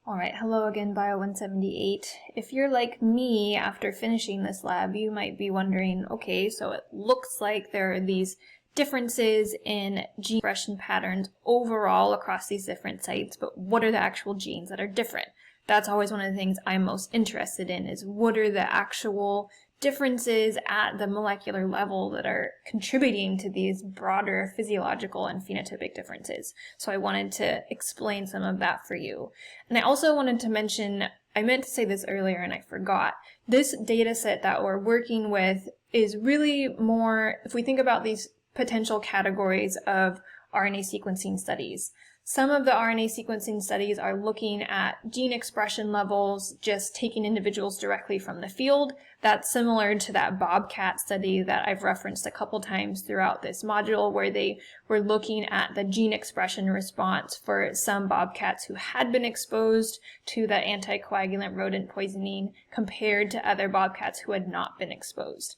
All right, hello again, BIO178. If you're like me after finishing this lab, you might be wondering, okay, so it looks like there are these differences in gene expression patterns overall across these different sites, but what are the actual genes that are different? That's always one of the things I'm most interested in, is what are the actual differences at the molecular level that are contributing to these broader physiological and phenotypic differences. So I wanted to explain some of that for you. And I also wanted to mention, I meant to say this earlier and I forgot, this data set that we're working with is really more, if we think about these potential categories of RNA sequencing studies. Some of the RNA sequencing studies are looking at gene expression levels, just taking individuals directly from the field. That's similar to that Bobcat study that I've referenced a couple times throughout this module, where they were looking at the gene expression response for some bobcats who had been exposed to that anticoagulant rodent poisoning compared to other bobcats who had not been exposed.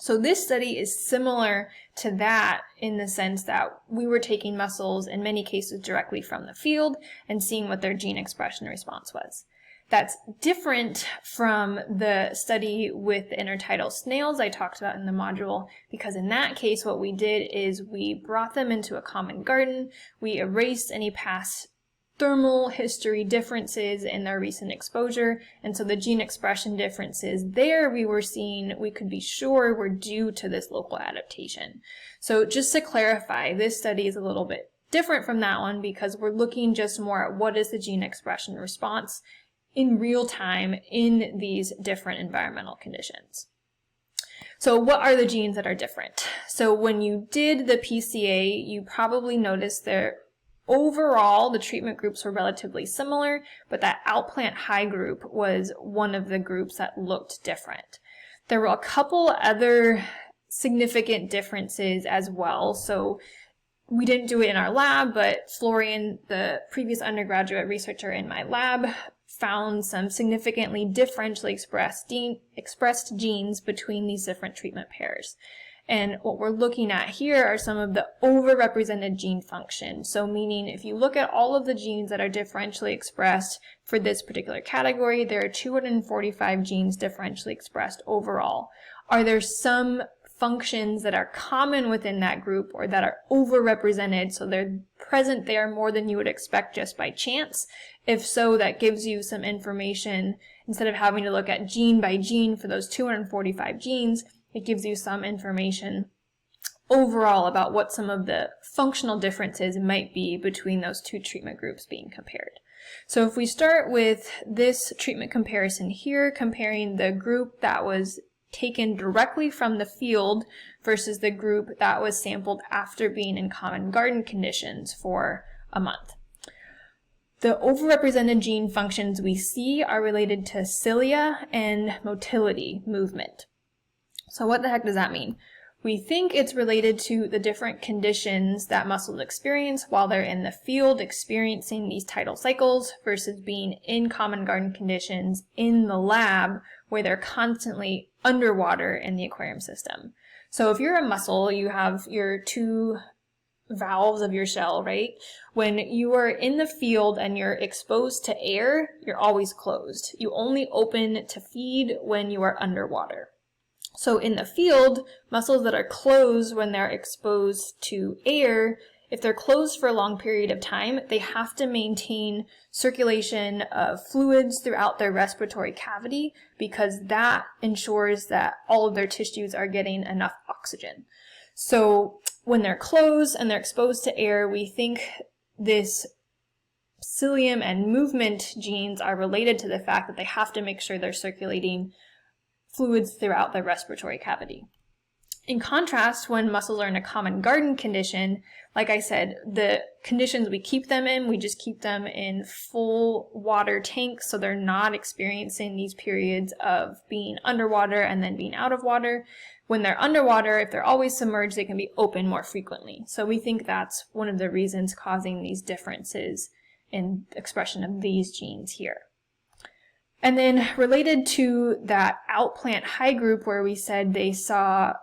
So this study is similar to that in the sense that we were taking mussels in many cases directly from the field and seeing what their gene expression response was. That's different from the study with the intertidal snails I talked about in the module, because in that case what we did is we brought them into a common garden, we erased any past thermal history differences in their recent exposure, and so the gene expression differences there we were seeing, we could be sure were due to this local adaptation. So just to clarify, this study is a little bit different from that one because we're looking just more at what is the gene expression response in real time in these different environmental conditions. So what are the genes that are different? So when you did the PCA, you probably noticed there overall, the treatment groups were relatively similar, but that outplant high group was one of the groups that looked different. There were a couple other significant differences as well. So we didn't do it in our lab, but Florian, the previous undergraduate researcher in my lab, found some significantly differentially expressed genes between these different treatment pairs. And what we're looking at here are some of the overrepresented gene functions. So meaning if you look at all of the genes that are differentially expressed for this particular category, there are 245 genes differentially expressed overall. Are there some functions that are common within that group or that are overrepresented, so they're present there more than you would expect just by chance? If so, that gives you some information. Instead of having to look at gene by gene for those 245 genes, it gives you some information overall about what some of the functional differences might be between those two treatment groups being compared. So if we start with this treatment comparison here, comparing the group that was taken directly from the field versus the group that was sampled after being in common garden conditions for a month. The overrepresented gene functions we see are related to cilia and motility, movement. So what the heck does that mean? We think it's related to the different conditions that mussels experience while they're in the field experiencing these tidal cycles versus being in common garden conditions in the lab where they're constantly underwater in the aquarium system. So if you're a mussel, you have your two valves of your shell, right? When you are in the field and you're exposed to air, you're always closed. You only open to feed when you are underwater. So in the field, mussels that are closed when they're exposed to air, if they're closed for a long period of time, they have to maintain circulation of fluids throughout their respiratory cavity because that ensures that all of their tissues are getting enough oxygen. So when they're closed and they're exposed to air, we think this cilium and movement genes are related to the fact that they have to make sure they're circulating fluids throughout the respiratory cavity. In contrast, when mussels are in a common garden condition, like I said, the conditions we keep them in, we just keep them in full water tanks so they're not experiencing these periods of being underwater and then being out of water. When they're underwater, if they're always submerged, they can be open more frequently. So we think that's one of the reasons causing these differences in expression of these genes here. And then related to that outplant high group where we said they saw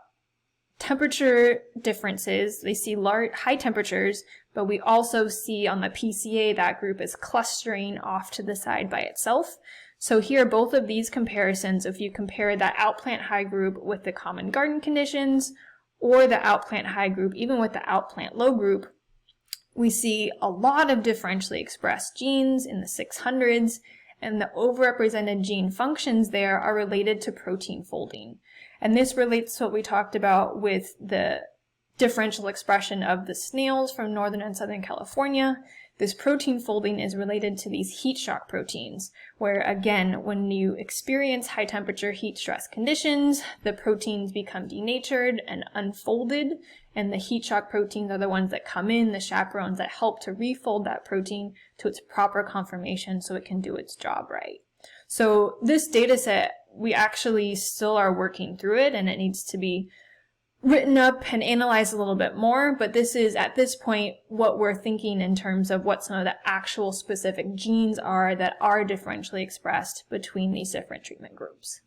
temperature differences, they see high temperatures, but we also see on the PCA that group is clustering off to the side by itself. So here, both of these comparisons, if you compare that outplant high group with the common garden conditions, or the outplant high group even with the outplant low group, we see a lot of differentially expressed genes in the 600s, and the overrepresented gene functions there are related to protein folding. And this relates to what we talked about with the differential expression of the snails from northern and southern California. This protein folding is related to these heat shock proteins, where again, when you experience high temperature heat stress conditions, the proteins become denatured and unfolded, and the heat shock proteins are the ones that come in, the chaperones that help to refold that protein to its proper conformation so it can do its job right. So this data set, we actually still are working through it, and it needs to be written up and analyzed a little bit more, but this is at this point what we're thinking in terms of what some of the actual specific genes are that are differentially expressed between these different treatment groups.